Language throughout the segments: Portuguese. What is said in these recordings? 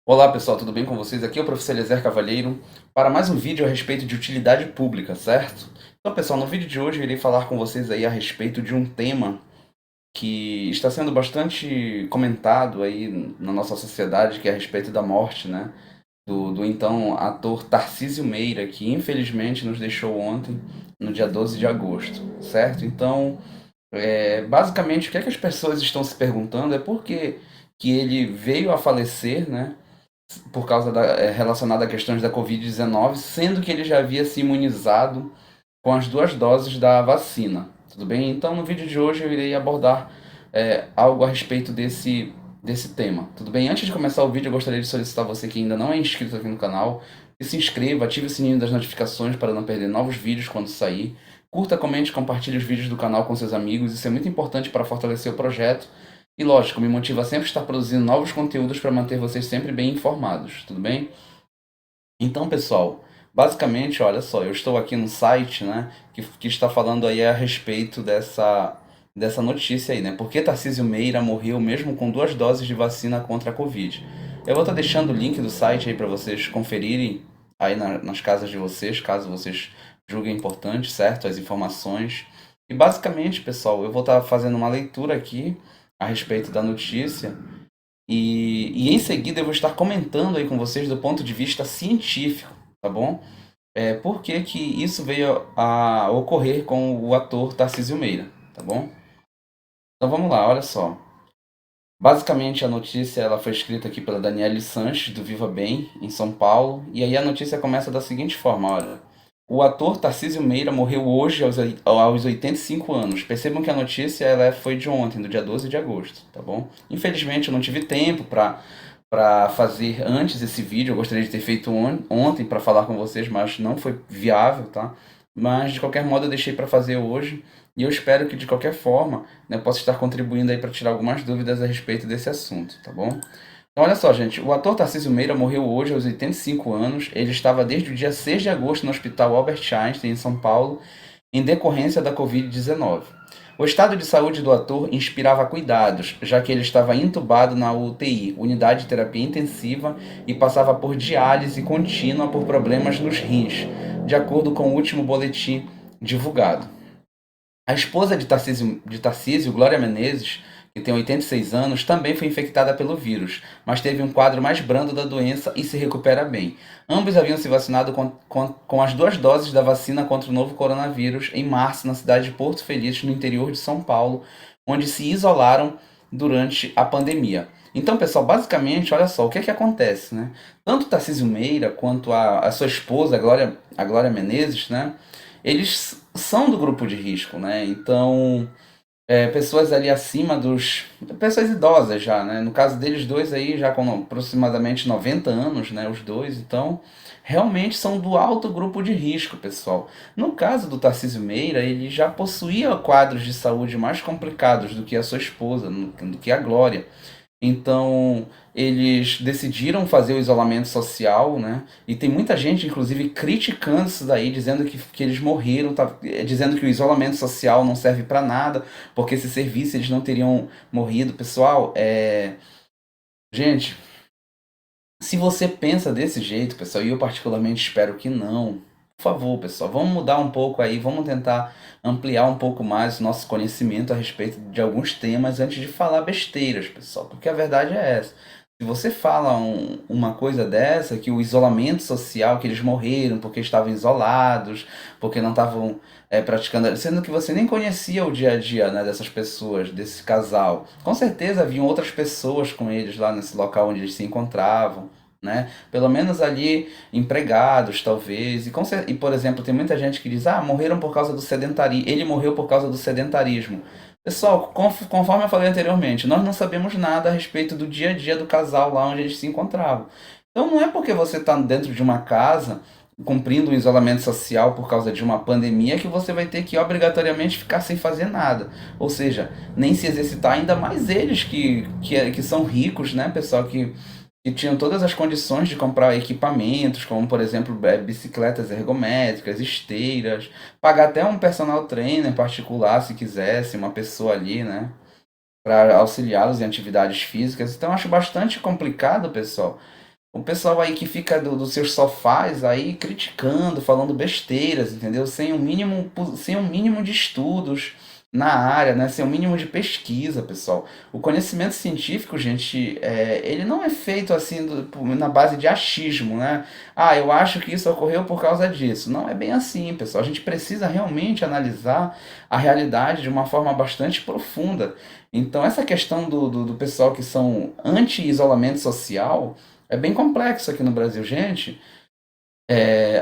Olá pessoal, tudo bem com vocês? Aqui é o professor Eliezer Cavalheiro para mais um vídeo a respeito de utilidade pública, certo? Então pessoal, no vídeo de hoje eu irei falar com vocês aí a respeito de um tema que está sendo bastante comentado aí na nossa sociedade, que é a respeito da morte, né? Do então ator Tarcísio Meira, que infelizmente nos deixou ontem, no dia 12 de agosto, certo? Então, basicamente o que é que as pessoas estão se perguntando é por que ele veio a falecer, né? Por causa relacionada a questões da Covid-19, sendo que ele já havia se imunizado com as duas doses da vacina. Tudo bem? Então, no vídeo de hoje eu irei abordar algo a respeito desse tema. Tudo bem? Antes de começar o vídeo, eu gostaria de solicitar a você que ainda não é inscrito aqui no canal, que se inscreva, ative o sininho das notificações para não perder novos vídeos quando sair. Curta, comente, compartilhe os vídeos do canal com seus amigos, isso é muito importante para fortalecer o projeto. E lógico, me motiva sempre a estar produzindo novos conteúdos para manter vocês sempre bem informados, tudo bem? Então, pessoal, basicamente, olha só, eu estou aqui no site, né, que está falando aí a respeito dessa notícia aí, né? Por que Tarcísio Meira morreu mesmo com duas doses de vacina contra a Covid? Eu vou estar deixando o link do site aí para vocês conferirem aí nas casas de vocês, caso vocês julguem importante, certo? As informações. E basicamente, pessoal, eu vou estar fazendo uma leitura aqui a respeito da notícia e em seguida eu vou estar comentando aí com vocês do ponto de vista científico, tá bom? Por que que isso veio a ocorrer com o ator Tarcísio Meira, tá bom? Então vamos lá, olha só. Basicamente a notícia ela foi escrita aqui pela Daniele Sanches, do Viva Bem, em São Paulo, e aí a notícia começa da seguinte forma, olha. O ator Tarcísio Meira morreu hoje aos 85 anos. Percebam que a notícia foi de ontem, do dia 12 de agosto, tá bom? Infelizmente eu não tive tempo para fazer antes esse vídeo. Eu gostaria de ter feito ontem para falar com vocês, mas não foi viável, tá? Mas de qualquer modo eu deixei para fazer hoje e eu espero que de qualquer forma, né, possa estar contribuindo aí para tirar algumas dúvidas a respeito desse assunto, tá bom? Então, olha só, gente, o ator Tarcísio Meira morreu hoje aos 85 anos. Ele estava desde o dia 6 de agosto no Hospital Albert Einstein, em São Paulo, em decorrência da Covid-19. O estado de saúde do ator inspirava cuidados, já que ele estava entubado na UTI, Unidade de Terapia Intensiva, e passava por diálise contínua por problemas nos rins, de acordo com o último boletim divulgado. A esposa de Tarcísio, Glória Menezes, que tem 86 anos, também foi infectada pelo vírus, mas teve um quadro mais brando da doença e se recupera bem. Ambos haviam se vacinado com as duas doses da vacina contra o novo coronavírus em março na cidade de Porto Feliz, no interior de São Paulo, onde se isolaram durante a pandemia. Então, pessoal, basicamente, olha só, o que é que acontece, né? Tanto Tarcísio Meira quanto a sua esposa, a Glória Menezes, né? Eles são do grupo de risco, né? Então, pessoas ali acima dos. Pessoas idosas já, né? No caso deles dois aí, já com aproximadamente 90 anos, né? Os dois, então, realmente são do alto grupo de risco, pessoal. No caso do Tarcísio Meira, ele já possuía quadros de saúde mais complicados do que a sua esposa, do que a Glória. Então, eles decidiram fazer o isolamento social, né? E tem muita gente, inclusive, criticando isso daí, dizendo que eles morreram, dizendo que o isolamento social não serve para nada, porque se servisse eles não teriam morrido. Pessoal, gente, se você pensa desse jeito, pessoal, e eu particularmente espero que não, por favor, pessoal, vamos mudar um pouco aí, vamos tentar ampliar um pouco mais o nosso conhecimento a respeito de alguns temas antes de falar besteiras, pessoal, porque a verdade é essa. Se você fala uma coisa dessa, que o isolamento social, que eles morreram porque estavam isolados, porque não estavam praticando, sendo que você nem conhecia o dia a dia, né, dessas pessoas, desse casal. Com certeza haviam outras pessoas com eles lá nesse local onde eles se encontravam, né? Pelo menos ali empregados, talvez. E por exemplo, tem muita gente que diz: "Ah, morreram por causa do sedentarismo. Ele morreu por causa do sedentarismo." Pessoal, conforme eu falei anteriormente, nós não sabemos nada a respeito do dia a dia do casal lá onde eles se encontravam. Então não é porque você está dentro de uma casa cumprindo um isolamento social por causa de uma pandemia que você vai ter que obrigatoriamente ficar sem fazer nada. Ou seja, nem se exercitar, ainda mais eles que são ricos, né, pessoal, que tinham todas as condições de comprar equipamentos, como por exemplo bicicletas ergométricas, esteiras, pagar até um personal trainer particular se quisesse, uma pessoa ali, né, para auxiliá-los em atividades físicas. Então acho bastante complicado, pessoal, O pessoal aí que fica dos seus sofás aí criticando, falando besteiras, entendeu? Sem um mínimo de estudos na área, né? Sem um mínimo de pesquisa, pessoal. O conhecimento científico, gente, ele não é feito assim na base de achismo, né? Ah, eu acho que isso ocorreu por causa disso. Não é bem assim, pessoal. A gente precisa realmente analisar a realidade de uma forma bastante profunda. Então, essa questão do pessoal que são anti-isolamento social é bem complexo aqui no Brasil, gente.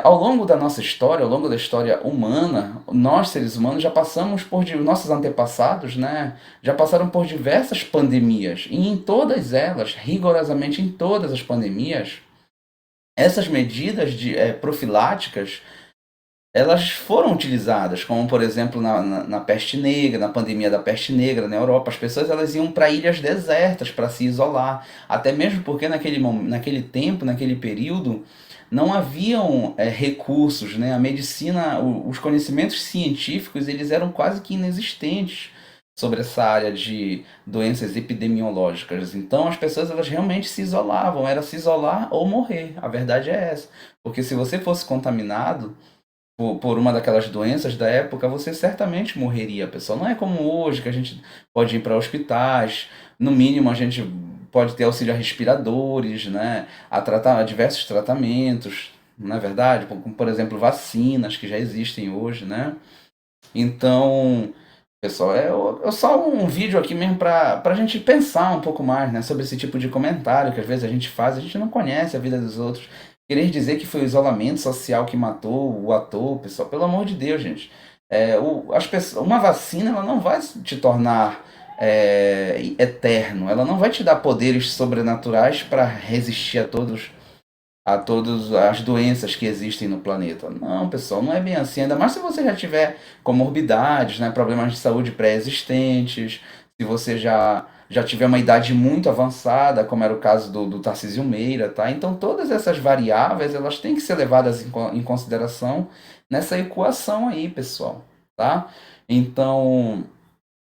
Ao longo da nossa história, ao longo da história humana, nós seres humanos já passamos nossos antepassados, né, já passaram por diversas pandemias e em todas elas, rigorosamente em todas as pandemias, essas medidas profiláticas elas foram utilizadas, como por exemplo na peste negra, na pandemia da peste negra na Europa, as pessoas elas iam para ilhas desertas para se isolar, até mesmo porque naquele tempo, naquele período, não haviam recursos, né? A medicina, os conhecimentos científicos, eles eram quase que inexistentes sobre essa área de doenças epidemiológicas. Então as pessoas elas realmente se isolavam, era se isolar ou morrer. A verdade é essa, porque se você fosse contaminado por uma daquelas doenças da época, você certamente morreria, pessoal. Não é como hoje, que a gente pode ir para hospitais, no mínimo a gente pode ter auxílio a respiradores, né? A diversos tratamentos, não é verdade? Como, por exemplo, vacinas que já existem hoje, né? Então, pessoal, é só um vídeo aqui mesmo para a gente pensar um pouco mais, né, sobre esse tipo de comentário que às vezes a gente faz, a gente não conhece a vida dos outros. Querer dizer que foi o isolamento social que matou o ator, pessoal, pelo amor de Deus, gente. Uma vacina ela não vai te tornar eterno, ela não vai te dar poderes sobrenaturais para resistir a todas as doenças que existem no planeta. Não, pessoal, não é bem assim. Ainda mais se você já tiver comorbidades, né, problemas de saúde pré-existentes, se você já tiver uma idade muito avançada, como era o caso do Tarcísio Meira, tá? Então todas essas variáveis, elas têm que ser levadas em consideração nessa equação aí, pessoal, tá? Então,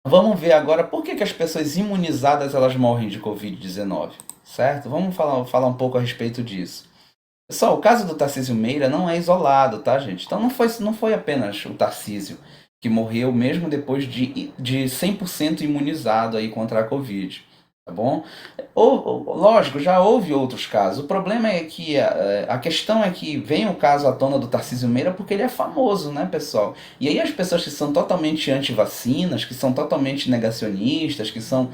vamos ver agora por que as pessoas imunizadas elas morrem de Covid-19, certo? Vamos falar um pouco a respeito disso. Só, o caso do Tarcísio Meira não é isolado, tá, gente? Então não foi apenas o Tarcísio que morreu mesmo depois de 100% imunizado aí contra a Covid, tá bom? Lógico, já houve outros casos. O problema é que a questão é que vem o caso à tona do Tarcísio Meira porque ele é famoso, né, pessoal? E aí as pessoas que são totalmente anti-vacinas, que são totalmente negacionistas, que são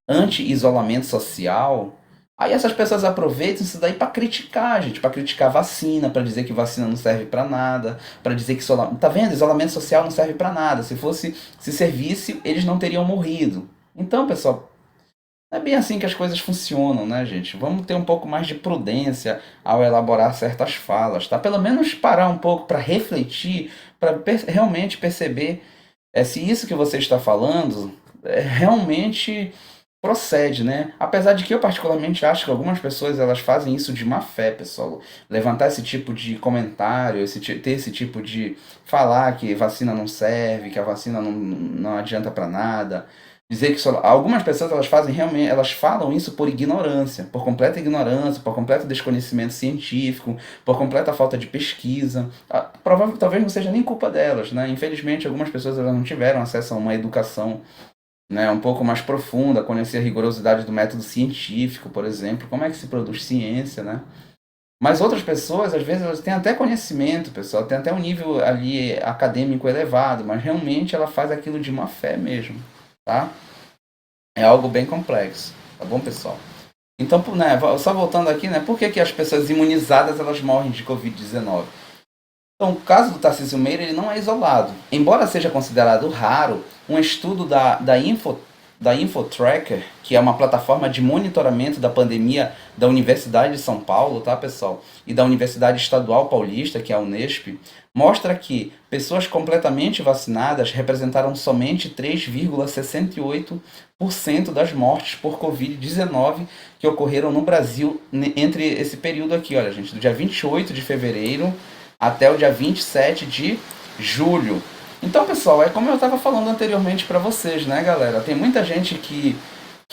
anti-isolamento social. Aí essas pessoas aproveitam isso daí para criticar, gente, para criticar vacina, para dizer que vacina não serve para nada, para dizer que tá vendo? Isolamento social não serve para nada. Se servisse, eles não teriam morrido. Então, pessoal, não é bem assim que as coisas funcionam, né, gente? Vamos ter um pouco mais de prudência ao elaborar certas falas, tá? Pelo menos parar um pouco para refletir, para realmente perceber se isso que você está falando realmente procede, né? Apesar de que eu particularmente acho que algumas pessoas elas fazem isso de má fé, pessoal. Levantar esse tipo de comentário, ter esse tipo de falar que vacina não serve, que a vacina não adianta para nada. Dizer que algumas pessoas elas fazem realmente, elas falam isso por ignorância, por completo desconhecimento científico, por completa falta de pesquisa. Talvez não seja nem culpa delas, né? Infelizmente, algumas pessoas elas não tiveram acesso a uma educação, né, um pouco mais profunda, conhecer a rigorosidade do método científico, por exemplo, como é que se produz ciência, né? Mas outras pessoas, às vezes, elas têm até conhecimento, pessoal, tem até um nível ali acadêmico elevado, mas realmente ela faz aquilo de má fé mesmo, tá? É algo bem complexo, tá bom, pessoal? Então, né, só voltando aqui, né, por que as pessoas imunizadas elas morrem de Covid-19? Então, o caso do Tarcísio Meira ele não é isolado. Embora seja considerado raro, um estudo da InfoTracker, que é uma plataforma de monitoramento da pandemia da Universidade de São Paulo, tá, pessoal? E da Universidade Estadual Paulista, que é a Unesp, mostra que pessoas completamente vacinadas representaram somente 3,68% das mortes por Covid-19 que ocorreram no Brasil entre esse período aqui, olha, gente, do dia 28 de fevereiro até o dia 27 de julho. Então, pessoal, é como eu estava falando anteriormente para vocês, né, galera? Tem muita gente que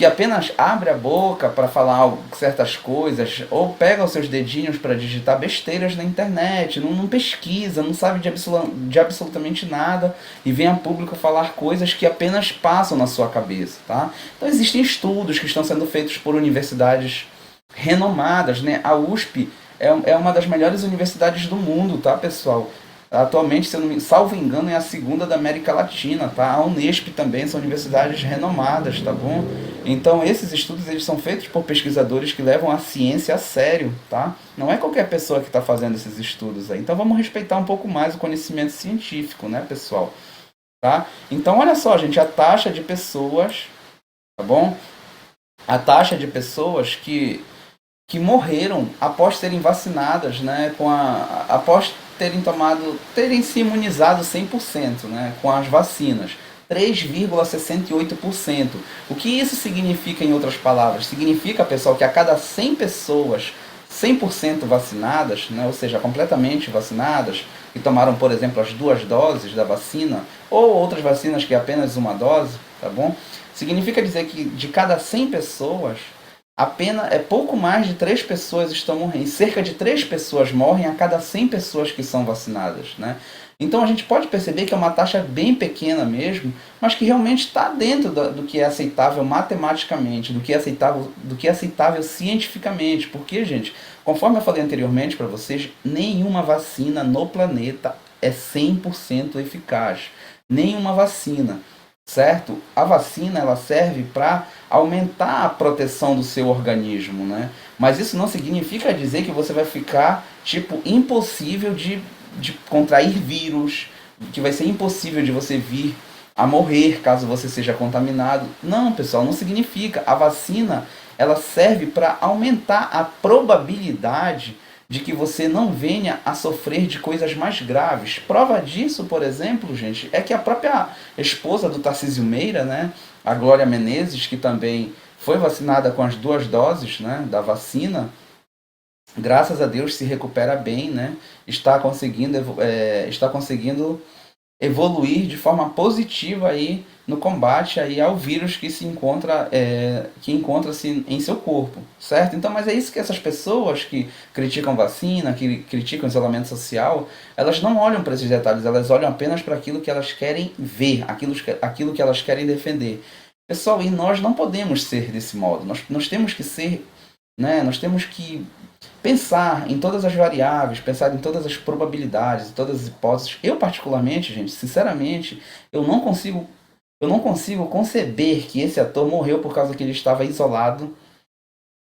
que apenas abre a boca para falar certas coisas, ou pega os seus dedinhos para digitar besteiras na internet, não pesquisa, não sabe de absolutamente nada, e vem a público falar coisas que apenas passam na sua cabeça, tá? Então existem estudos que estão sendo feitos por universidades renomadas, né? A USP é uma das melhores universidades do mundo, tá, pessoal? Atualmente, se eu não me salvo engano, é a segunda da América Latina, tá? A Unesp também são universidades renomadas, tá bom? Então, esses estudos eles são feitos por pesquisadores que levam a ciência a sério, tá? Não é qualquer pessoa que está fazendo esses estudos aí. Então, vamos respeitar um pouco mais o conhecimento científico, né, pessoal? Tá? Então, olha só, gente, a taxa de pessoas, tá bom? A taxa de pessoas que morreram após serem vacinadas, né, após terem se imunizado 100%, né, com as vacinas. 3,68%. O que isso significa em outras palavras? Significa, pessoal, que a cada 100 pessoas 100% vacinadas, né, ou seja, completamente vacinadas, que tomaram, por exemplo, as 2 doses da vacina, ou outras vacinas que é apenas uma dose, tá bom? Significa dizer que de cada 100 pessoas, apenas pouco mais de 3 pessoas estão morrendo. Cerca de 3 pessoas morrem a cada 100 pessoas que são vacinadas, né? Então a gente pode perceber que é uma taxa bem pequena mesmo, mas que realmente está dentro do que é aceitável matematicamente, do que é aceitável cientificamente. Porque, gente, conforme eu falei anteriormente para vocês, nenhuma vacina no planeta é 100% eficaz. Nenhuma vacina, certo? A vacina ela serve para aumentar a proteção do seu organismo, né? Mas isso não significa dizer que você vai ficar tipo impossível de contrair vírus, que vai ser impossível de você vir a morrer caso você seja contaminado. Não, pessoal, não significa. A vacina ela serve para aumentar a probabilidade de que você não venha a sofrer de coisas mais graves. Prova disso, por exemplo, gente, é que a própria esposa do Tarcísio Meira, né, a Glória Menezes, que também foi vacinada com as 2 doses, né, da vacina, graças a Deus se recupera bem, né, está conseguindo evoluir de forma positiva aí no combate aí ao vírus que que encontra-se em seu corpo, certo? Então, mas é isso que essas pessoas que criticam vacina, que criticam isolamento social, elas não olham para esses detalhes, elas olham apenas para aquilo que elas querem ver, aquilo que elas querem defender. Pessoal, e nós não podemos ser desse modo. Nós temos que ser, né? Nós temos que pensar em todas as variáveis, pensar em todas as probabilidades, em todas as hipóteses. Eu particularmente, gente, sinceramente, eu não consigo conceber que esse ator morreu por causa que ele estava isolado,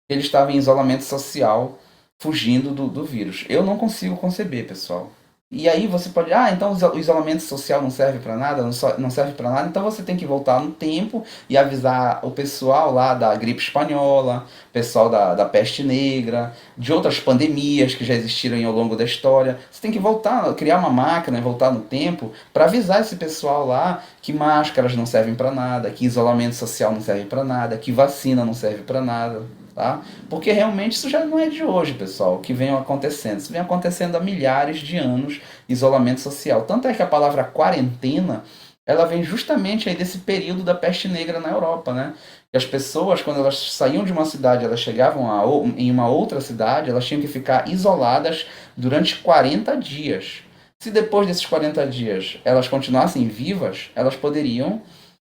ele estava em isolamento social, fugindo do vírus. Eu não consigo conceber, pessoal. E aí você pode, então o isolamento social não serve para nada, não serve para nada, então você tem que voltar no tempo e avisar o pessoal lá da gripe espanhola, pessoal da peste negra, de outras pandemias que já existiram ao longo da história. Você tem que voltar, criar uma máquina e voltar no tempo para avisar esse pessoal lá que máscaras não servem para nada, que isolamento social não serve para nada, que vacina não serve para nada. Tá? Porque realmente isso já não é de hoje, pessoal, o que vem acontecendo. Isso vem acontecendo há milhares de anos, isolamento social. Tanto é que a palavra quarentena, ela vem justamente aí desse período da peste negra na Europa, né? E as pessoas, quando elas saíam de uma cidade, elas chegavam em uma outra cidade, elas tinham que ficar isoladas durante 40 dias. Se depois desses 40 dias elas continuassem vivas, elas poderiam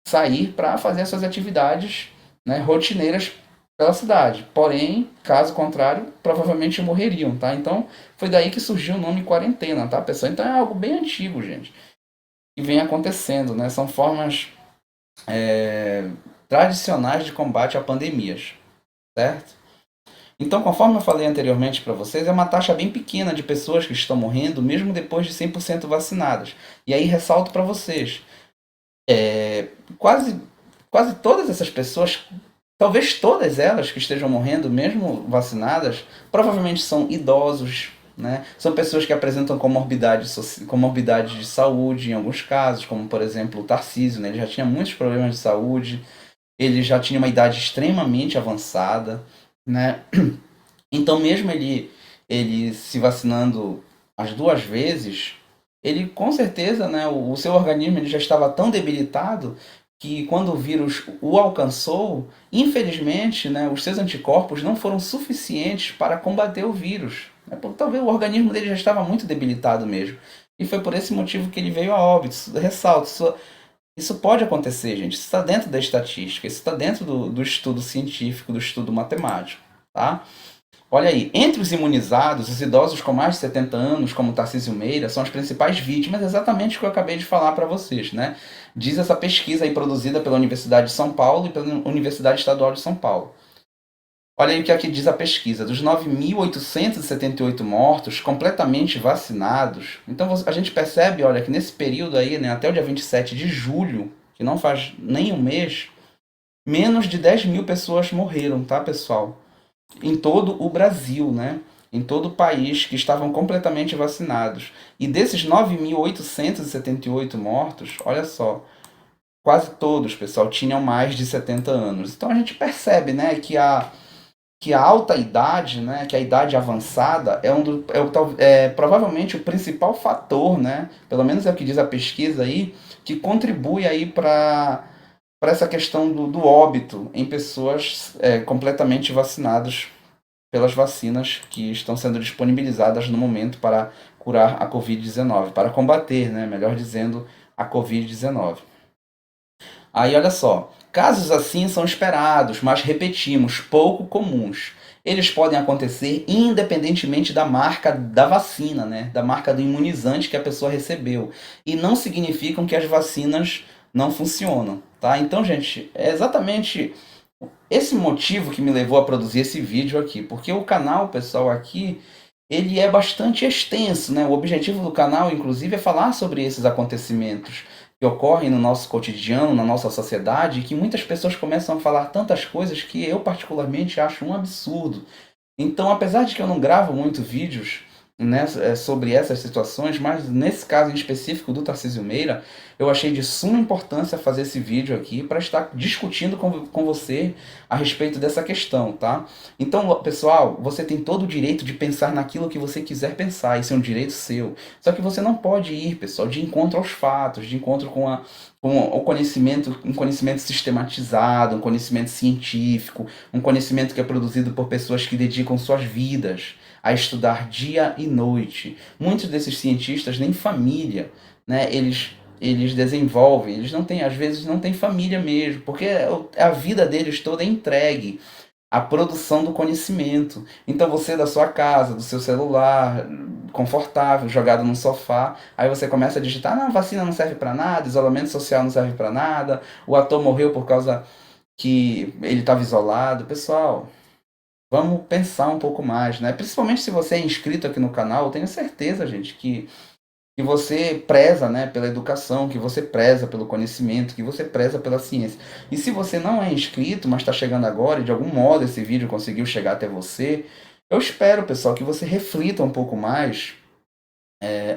sair para fazer as suas atividades, né, rotineiras pela cidade. Porém, caso contrário, provavelmente morreriam, tá? Então, foi daí que surgiu o nome quarentena, tá, pessoal? Então é algo bem antigo, gente, que vem acontecendo, né? São formas tradicionais de combate a pandemias, certo? Então, conforme eu falei anteriormente para vocês, é uma taxa bem pequena de pessoas que estão morrendo, mesmo depois de 100% vacinadas. E aí ressalto para vocês, quase, quase todas essas pessoas, talvez todas elas que estejam morrendo, mesmo vacinadas, provavelmente são idosos, né? São pessoas que apresentam comorbidades de saúde em alguns casos, como por exemplo o Tarcísio, né? Ele já tinha muitos problemas de saúde, ele já tinha uma idade extremamente avançada, né? Então mesmo ele se vacinando as 2 vezes, ele com certeza, né, o seu organismo ele já estava tão debilitado que quando o vírus o alcançou, infelizmente, né, os seus anticorpos não foram suficientes para combater o vírus. Né, porque talvez o organismo dele já estava muito debilitado mesmo. E foi por esse motivo que ele veio a óbito. Ressalto, isso pode acontecer, gente. Isso está dentro da estatística, isso está dentro do estudo científico, do estudo matemático. Tá? Olha aí, entre os imunizados, os idosos com mais de 70 anos, como Tarcísio Meira, são as principais vítimas, exatamente o que eu acabei de falar para vocês, né? Diz essa pesquisa aí produzida pela Universidade de São Paulo e pela Universidade Estadual de São Paulo. Olha aí o que aqui diz a pesquisa. Dos 9.878 mortos completamente vacinados, então a gente percebe, olha, que nesse período aí, né, até o dia 27 de julho, que não faz nem um mês, menos de 10 mil pessoas morreram, tá, pessoal? Em todo o Brasil, né? Em todo o país que estavam completamente vacinados. E desses 9.878 mortos, olha só, quase todos, pessoal, tinham mais de 70 anos. Então a gente percebe, né, que a alta idade, né, que a idade avançada provavelmente o principal fator, né, pelo menos é o que diz a pesquisa aí, que contribui aí para essa questão do óbito em pessoas completamente vacinadas pelas vacinas que estão sendo disponibilizadas no momento para curar a Covid-19, para combater, né, melhor dizendo, a Covid-19. Aí olha só, casos assim são esperados, mas repetimos, pouco comuns. Eles podem acontecer independentemente da marca da vacina, né? Da marca do imunizante que a pessoa recebeu. E não significam que as vacinas não funcionam, tá? Então, gente, é exatamente esse motivo que me levou a produzir esse vídeo aqui, porque o canal, pessoal, aqui, ele é bastante extenso, né? O objetivo do canal, inclusive, é falar sobre esses acontecimentos que ocorrem no nosso cotidiano, na nossa sociedade, e que muitas pessoas começam a falar tantas coisas que eu particularmente acho um absurdo. Então, apesar de que eu não gravo muito vídeos, né, sobre essas situações, mas nesse caso em específico do Tarcísio Meira, eu achei de suma importância fazer esse vídeo aqui para estar discutindo com você a respeito dessa questão, tá? Então, pessoal, você tem todo o direito de pensar naquilo que você quiser pensar, isso é um direito seu. Só que você não pode ir, pessoal, de encontro aos fatos, de encontro com o conhecimento, um conhecimento sistematizado, um conhecimento científico, um conhecimento que é produzido por pessoas que dedicam suas vidas a estudar dia e noite. Muitos desses cientistas nem família, né? Eles desenvolvem, eles não têm, às vezes não têm família mesmo, porque a vida deles toda é entregue à produção do conhecimento. Então você da sua casa, do seu celular, confortável, jogado no sofá, aí você começa a digitar, não, vacina não serve para nada, isolamento social não serve para nada, o ator morreu por causa que ele estava isolado. Pessoal, vamos pensar um pouco mais, né? Principalmente se você é inscrito aqui no canal, eu tenho certeza, gente, que você preza, né, pela educação, que você preza pelo conhecimento, que você preza pela ciência. E se você não é inscrito, mas está chegando agora e de algum modo esse vídeo conseguiu chegar até você, eu espero, pessoal, que você reflita um pouco mais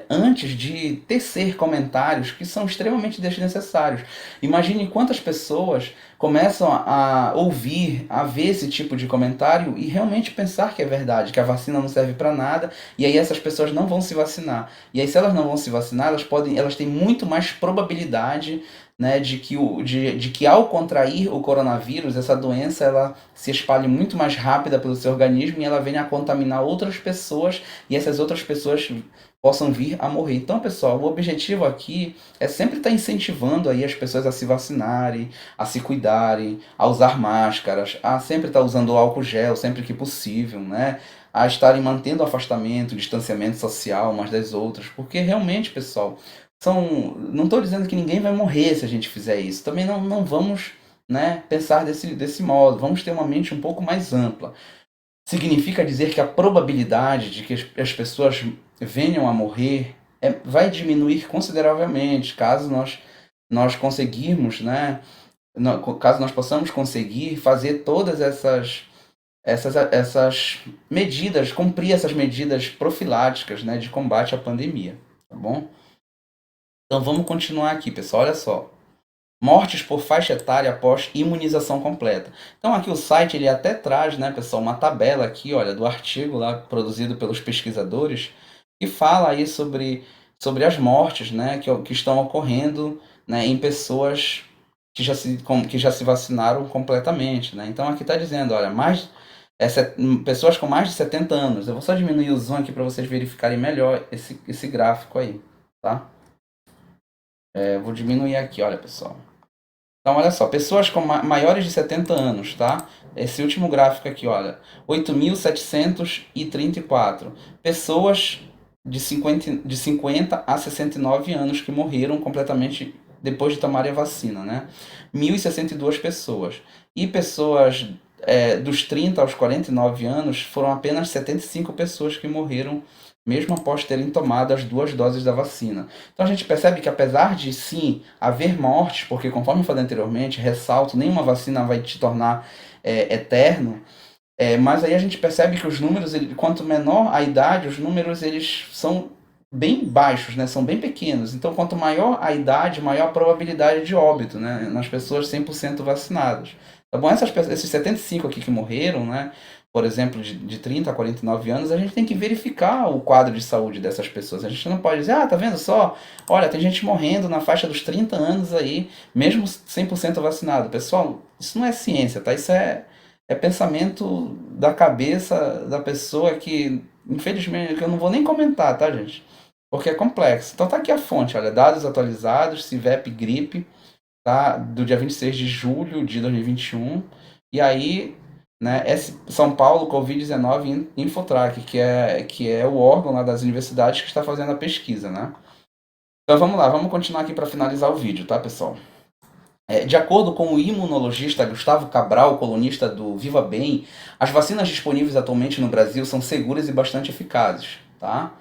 antes de tecer comentários que são extremamente desnecessários. Imagine quantas pessoas começam a ouvir, a ver esse tipo de comentário e realmente pensar que é verdade, que a vacina não serve para nada, e aí essas pessoas não vão se vacinar. E aí se elas não vão se vacinar, elas têm muito mais probabilidade, né, de que ao contrair o coronavírus, essa doença ela se espalhe muito mais rápida pelo seu organismo e ela venha a contaminar outras pessoas e essas outras pessoas possam vir a morrer. Então, pessoal, o objetivo aqui é sempre estar incentivando aí as pessoas a se vacinarem, a se cuidarem, a usar máscaras, a sempre estar usando álcool gel sempre que possível, né? A estarem mantendo o afastamento, o distanciamento social umas das outras, porque realmente, pessoal, não estou dizendo que ninguém vai morrer se a gente fizer isso. Também não vamos, né, pensar desse modo. Vamos ter uma mente um pouco mais ampla. Significa dizer que a probabilidade de que as pessoas venham a morrer vai diminuir consideravelmente caso nós conseguirmos, né? Caso nós possamos conseguir fazer todas essas medidas, cumprir essas medidas profiláticas, né, de combate à pandemia, tá bom? Então vamos continuar aqui, pessoal. Olha só. Mortes por faixa etária após imunização completa. Então aqui o site ele até traz, né, pessoal, uma tabela aqui, olha, do artigo lá produzido pelos pesquisadores que fala aí sobre as mortes, né, que estão ocorrendo, né, em pessoas que já se vacinaram completamente, né? Então aqui está dizendo, olha, pessoas com mais de 70 anos. Eu vou só diminuir o zoom aqui para vocês verificarem melhor esse gráfico aí, tá? Eu vou diminuir aqui, olha, pessoal. Então, olha só, pessoas com maiores de 70 anos, tá? Esse último gráfico aqui, olha, 8.734 pessoas de 50 a 69 anos que morreram completamente depois de tomarem a vacina, né? 1.062 pessoas. E pessoas dos 30 aos 49 anos foram apenas 75 pessoas que morreram mesmo após terem tomado as 2 doses da vacina. Então a gente percebe que apesar de sim haver mortes, porque conforme eu falei anteriormente, ressalto, nenhuma vacina vai te tornar eterno, mas aí a gente percebe que os números, quanto menor a idade, os números eles são bem baixos, né? São bem pequenos. Então quanto maior a idade, maior a probabilidade de óbito, né? Nas pessoas 100% vacinadas. Tá bom? Esses 75 aqui que morreram, né? Por exemplo, de 30 a 49 anos, a gente tem que verificar o quadro de saúde dessas pessoas. A gente não pode dizer, tá vendo só? Olha, tem gente morrendo na faixa dos 30 anos aí, mesmo 100% vacinado. Pessoal, isso não é ciência, tá? Isso é pensamento da cabeça da pessoa que, infelizmente, que eu não vou nem comentar, tá, gente? Porque é complexo. Então tá aqui a fonte, olha, dados atualizados, CIVEP Gripe, tá? Do dia 26 de julho de 2021. E aí, né, São Paulo Covid-19 Infotrack, que é o órgão lá das universidades que está fazendo a pesquisa, né? Então vamos lá, vamos continuar aqui para finalizar o vídeo, tá, pessoal? De acordo com o imunologista Gustavo Cabral, colunista do Viva Bem, as vacinas disponíveis atualmente no Brasil são seguras e bastante eficazes, tá?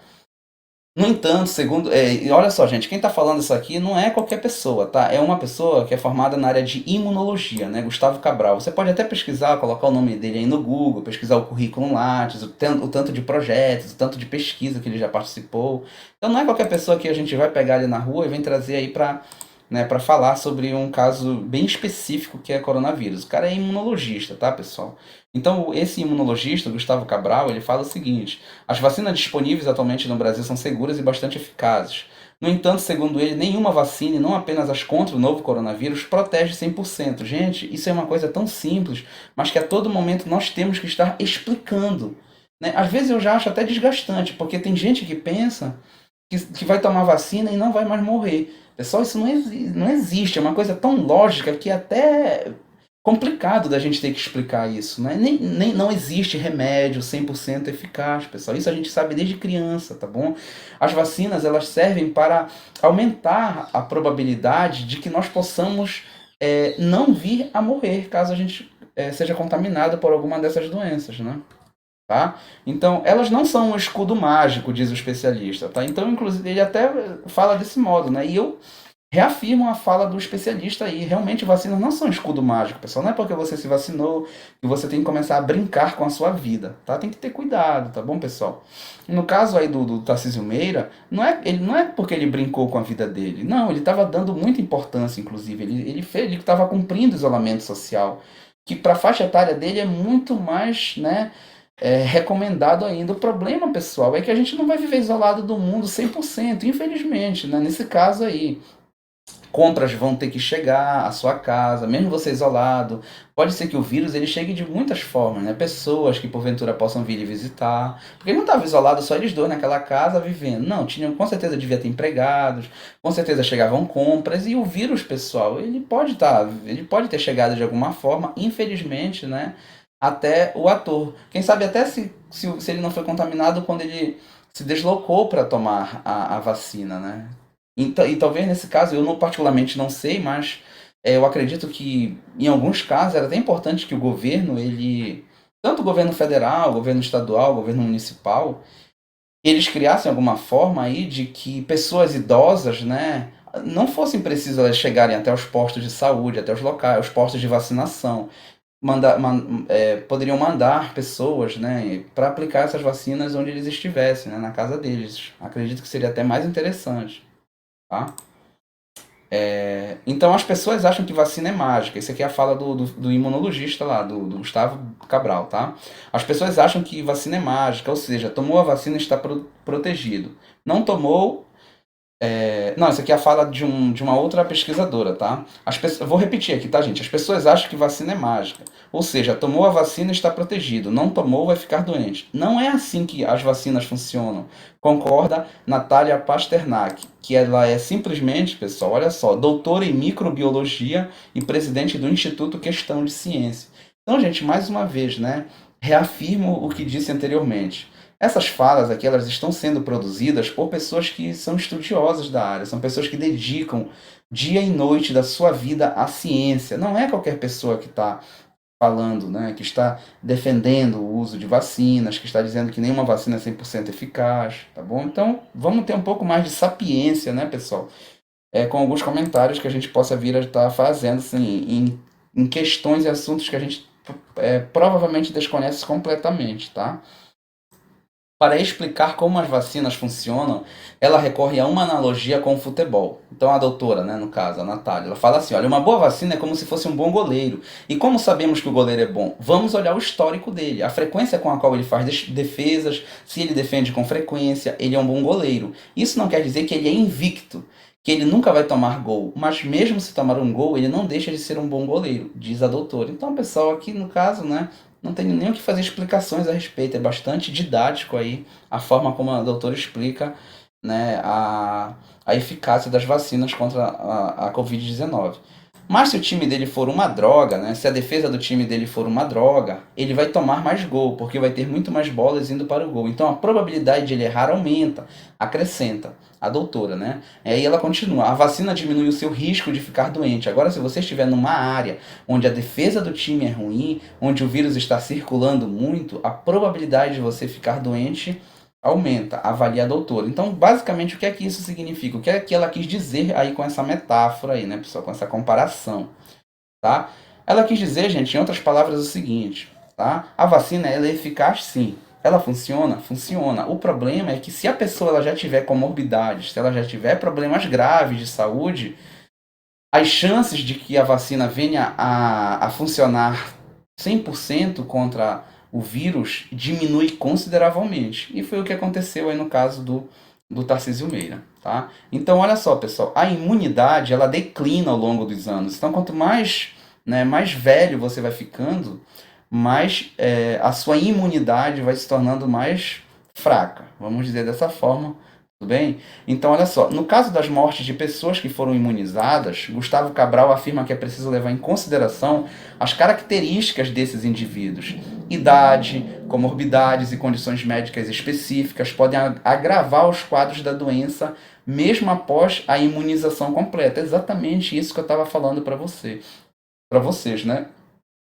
No entanto, segundo. E olha só, gente, quem está falando isso aqui não é qualquer pessoa, tá? É uma pessoa que é formada na área de imunologia, né? Gustavo Cabral. Você pode até pesquisar, colocar o nome dele aí no Google, pesquisar o currículo Lattes, o tanto de projetos, o tanto de pesquisa que ele já participou. Então não é qualquer pessoa que a gente vai pegar ali na rua e vem trazer aí para, né, para falar sobre um caso bem específico que é coronavírus. O cara é imunologista, tá, pessoal? Então, esse imunologista, Gustavo Cabral, ele fala o seguinte: as vacinas disponíveis atualmente no Brasil são seguras e bastante eficazes. No entanto, segundo ele, nenhuma vacina, e não apenas as contra o novo coronavírus, protege 100%. Gente, isso é uma coisa tão simples, mas que a todo momento nós temos que estar explicando, né? Às vezes eu já acho até desgastante, porque tem gente que pensa que vai tomar vacina e não vai mais morrer. Pessoal, isso não existe. É uma coisa tão lógica que até complicado da gente ter que explicar isso, né? Não existe remédio 100% eficaz, pessoal. Isso a gente sabe desde criança, tá bom? As vacinas, elas servem para aumentar a probabilidade de que nós possamos não vir a morrer caso a gente seja contaminado por alguma dessas doenças, né? Tá? Então, elas não são um escudo mágico, diz o especialista, tá? Então, inclusive, ele até fala desse modo, né? E eu reafirmo a fala do especialista aí. Realmente, vacinas não são escudo mágico, pessoal. Não é porque você se vacinou que você tem que começar a brincar com a sua vida, tá? Tem que ter cuidado, tá bom, pessoal? No caso aí do Tarcísio Meira, ele não é porque ele brincou com a vida dele. Não, ele estava dando muita importância, inclusive. Ele estava cumprindo isolamento social, que para a faixa etária dele é muito mais, né, recomendado ainda. O problema, pessoal, é que a gente não vai viver isolado do mundo 100%, infelizmente, né? Nesse caso aí. Compras vão ter que chegar à sua casa, mesmo você isolado. Pode ser que o vírus ele chegue de muitas formas, né? Pessoas que porventura possam vir lhe visitar. Porque ele não estava isolado só eles dois naquela casa vivendo. Não, tinham, com certeza devia ter empregados, com certeza chegavam compras. E o vírus, pessoal, ele pode ter chegado de alguma forma, infelizmente, né? Até o ator. Quem sabe até se ele não foi contaminado quando ele se deslocou para tomar a vacina, né? E talvez nesse caso, eu não, particularmente não sei, mas eu acredito que em alguns casos era até importante que o governo, tanto o governo federal, o governo estadual, o governo municipal, eles criassem alguma forma aí de que pessoas idosas, né, não fossem precisas elas chegarem até os postos de saúde, até os locais, os postos de vacinação. Poderiam mandar pessoas, né, para aplicar essas vacinas onde eles estivessem, né, na casa deles. Acredito que seria até mais interessante, tá? Então as pessoas acham que vacina é mágica. Isso aqui é a fala do imunologista lá, do Gustavo Cabral, tá? As pessoas acham que vacina é mágica, ou seja, tomou a vacina e está protegido. Não tomou, Não, isso aqui é a fala de uma outra pesquisadora, tá? Eu vou repetir aqui, tá, gente? As pessoas acham que vacina é mágica. Ou seja, tomou a vacina e está protegido. Não tomou, vai ficar doente. Não é assim que as vacinas funcionam. Concorda Natália Pasternak, que ela é simplesmente, pessoal, olha só, doutora em microbiologia e presidente do Instituto Questão de Ciência. Então, gente, mais uma vez, né? Reafirmo o que disse anteriormente. Essas falas aqui, elas estão sendo produzidas por pessoas que são estudiosas da área, são pessoas que dedicam dia e noite da sua vida à ciência. Não é qualquer pessoa que está falando, né, que está defendendo o uso de vacinas, que está dizendo que nenhuma vacina é 100% eficaz, tá bom? Então, vamos ter um pouco mais de sapiência, né, pessoal? Com alguns comentários que a gente possa vir a estar fazendo, assim, em questões e assuntos que a gente provavelmente desconhece completamente, tá? Para explicar como as vacinas funcionam, ela recorre a uma analogia com o futebol. Então a doutora, né, no caso, a Natália, ela fala assim, olha, uma boa vacina é como se fosse um bom goleiro. E como sabemos que o goleiro é bom? Vamos olhar o histórico dele, a frequência com a qual ele faz defesas, se ele defende com frequência, ele é um bom goleiro. Isso não quer dizer que ele é invicto, que ele nunca vai tomar gol, mas mesmo se tomar um gol, ele não deixa de ser um bom goleiro, diz a doutora. Então, pessoal, aqui no caso, né, não tem nem o que fazer explicações a respeito, é bastante didático aí a forma como a doutora explica, né, a eficácia das vacinas contra a Covid-19. Mas se o time dele for uma droga, né, se a defesa do time dele for uma droga, ele vai tomar mais gol, porque vai ter muito mais bolas indo para o gol. Então a probabilidade de ele errar aumenta, acrescenta a doutora, né? E aí ela continua, a vacina diminui o seu risco de ficar doente. Agora, se você estiver numa área onde a defesa do time é ruim, onde o vírus está circulando muito, a probabilidade de você ficar doente aumenta, avalia a doutora. Então, basicamente, o que é que isso significa? O que é que ela quis dizer aí com essa metáfora aí, né, pessoal, com essa comparação, tá? Ela quis dizer, gente, em outras palavras, o seguinte, tá? A vacina, ela é eficaz, sim. Ela funciona? Funciona. O problema é que se a pessoa ela já tiver comorbidades, se ela já tiver problemas graves de saúde, as chances de que a vacina venha a funcionar 100% contra o vírus diminui consideravelmente. E foi o que aconteceu aí no caso do Tarcísio Meira. Tá? Então, olha só, pessoal, a imunidade ela declina ao longo dos anos. Então, quanto mais, né, mais velho você vai ficando, mais a sua imunidade vai se tornando mais fraca. Vamos dizer dessa forma, tudo bem? Então, olha só, no caso das mortes de pessoas que foram imunizadas, Gustavo Cabral afirma que é preciso levar em consideração as características desses indivíduos. Idade, comorbidades e condições médicas específicas podem agravar os quadros da doença mesmo após a imunização completa. É exatamente isso que eu estava falando para vocês, né?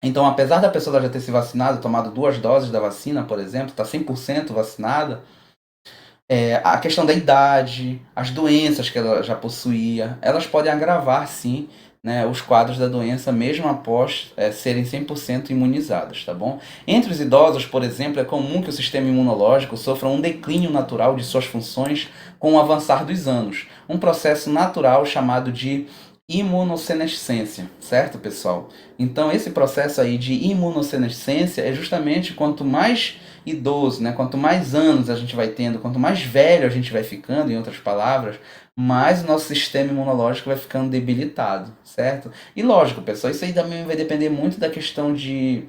Então, apesar da pessoa já ter se vacinado, tomado 2 doses da vacina, por exemplo, está 100% vacinada, a questão da idade, as doenças que ela já possuía, elas podem agravar, sim, né, os quadros da doença, mesmo após serem 100% imunizadas, tá bom? Entre os idosos, por exemplo, é comum que o sistema imunológico sofra um declínio natural de suas funções com o avançar dos anos, um processo natural chamado de imunossenescência, certo, pessoal? Então, esse processo aí de imunossenescência é justamente quanto mais idoso, né? Quanto mais anos a gente vai tendo, quanto mais velho a gente vai ficando, em outras palavras, mais o nosso sistema imunológico vai ficando debilitado, certo? E lógico, pessoal, isso aí também vai depender muito da questão de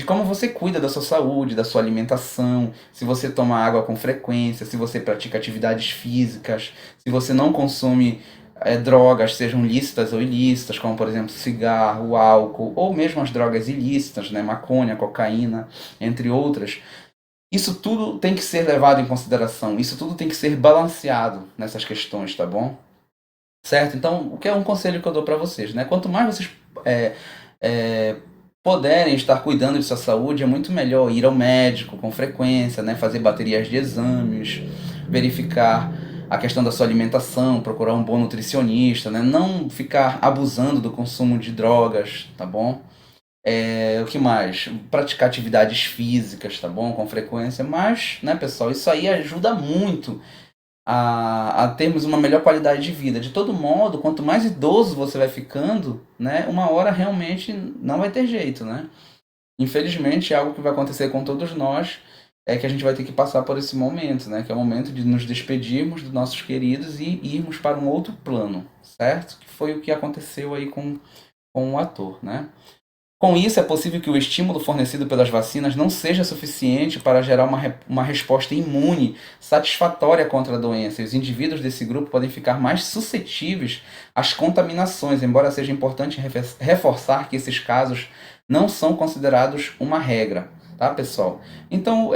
como você cuida da sua saúde, da sua alimentação, se você toma água com frequência, se você pratica atividades físicas, se você não consome drogas, sejam lícitas ou ilícitas, como por exemplo cigarro, álcool, ou mesmo as drogas ilícitas, né, maconha, cocaína, entre outras. Isso tudo tem que ser levado em consideração, isso tudo tem que ser balanceado nessas questões, tá bom? Certo? Então, o que é um conselho que eu dou para vocês, né? Quanto mais vocês é, é, puderem estar cuidando de sua saúde, é muito melhor ir ao médico com frequência, né? Fazer baterias de exames, verificar a questão da sua alimentação, procurar um bom nutricionista, né? Não ficar abusando do consumo de drogas, tá bom? O que mais? Praticar atividades físicas, tá bom? Com frequência. Mas, né, pessoal, isso aí ajuda muito a termos uma melhor qualidade de vida. De todo modo, quanto mais idoso você vai ficando, né, uma hora realmente não vai ter jeito, né? Infelizmente é algo que vai acontecer com todos nós é que a gente vai ter que passar por esse momento, né? Que é o momento de nos despedirmos dos nossos queridos e irmos para um outro plano, certo? Que foi o que aconteceu aí com o ator, né? Com isso, é possível que o estímulo fornecido pelas vacinas não seja suficiente para gerar uma resposta imune satisfatória contra a doença, e os indivíduos desse grupo podem ficar mais suscetíveis às contaminações, embora seja importante reforçar que esses casos não são considerados uma regra, tá, pessoal? Então,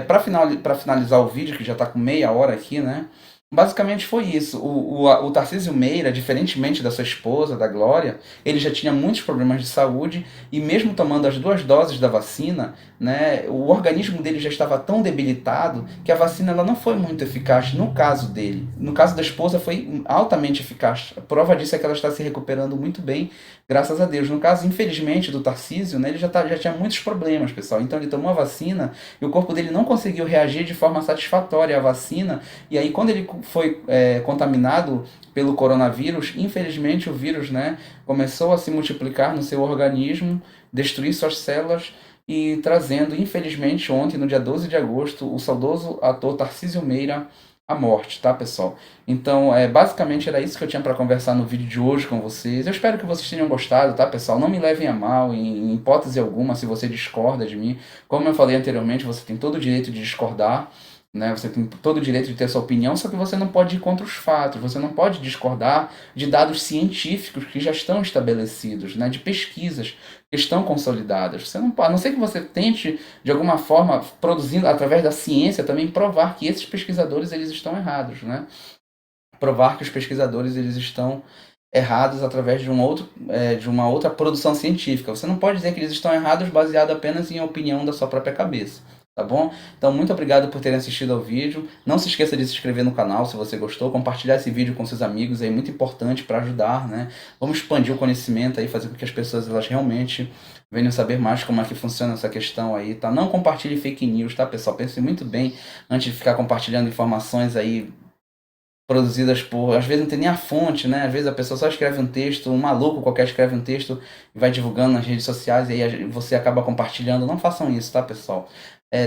para finalizar o vídeo, que já está com meia hora aqui, né? Basicamente foi isso. O Tarcísio Meira, diferentemente da sua esposa, da Glória, ele já tinha muitos problemas de saúde e mesmo tomando as 2 doses da vacina, né, o organismo dele já estava tão debilitado que a vacina ela não foi muito eficaz no caso dele. No caso da esposa foi altamente eficaz. A prova disso é que ela está se recuperando muito bem, graças a Deus. No caso, infelizmente, do Tarcísio, né, ele já tinha muitos problemas, pessoal. Então ele tomou a vacina e o corpo dele não conseguiu reagir de forma satisfatória à vacina. E aí, quando ele foi contaminado pelo coronavírus, infelizmente o vírus, né, começou a se multiplicar no seu organismo, destruir suas células e trazendo, infelizmente, ontem, no dia 12 de agosto, o saudoso ator Tarcísio Meira à morte, tá, pessoal? Então, basicamente era isso que eu tinha para conversar no vídeo de hoje com vocês. Eu espero que vocês tenham gostado, tá, pessoal? Não me levem a mal, em hipótese alguma, se você discorda de mim. Como eu falei anteriormente, você tem todo o direito de discordar, né? Você tem todo o direito de ter sua opinião, só que você não pode ir contra os fatos, você não pode discordar de dados científicos que já estão estabelecidos, né? De pesquisas que estão consolidadas. Você não pode, a não ser que você tente, de alguma forma, produzindo através da ciência também provar que esses pesquisadores eles estão errados, né? Provar que os pesquisadores eles estão errados através de uma outra produção científica. Você não pode dizer que eles estão errados baseado apenas em opinião da sua própria cabeça. Tá bom? Então, muito obrigado por terem assistido ao vídeo. Não se esqueça de se inscrever no canal se você gostou. Compartilhar esse vídeo com seus amigos é muito importante para ajudar, né? Vamos expandir o conhecimento aí, fazer com que as pessoas elas realmente venham saber mais como é que funciona essa questão aí, tá? Não compartilhe fake news, tá, pessoal? Pense muito bem antes de ficar compartilhando informações aí produzidas por. Às vezes não tem nem a fonte, né? Às vezes a pessoa só escreve um texto, um maluco qualquer escreve um texto e vai divulgando nas redes sociais e aí você acaba compartilhando. Não façam isso, tá, pessoal?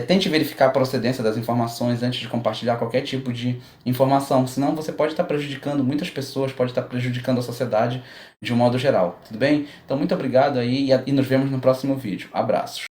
Tente verificar a procedência das informações antes de compartilhar qualquer tipo de informação, senão você pode estar prejudicando muitas pessoas, pode estar prejudicando a sociedade de um modo geral, tudo bem? Então, muito obrigado aí e nos vemos no próximo vídeo. Abraços.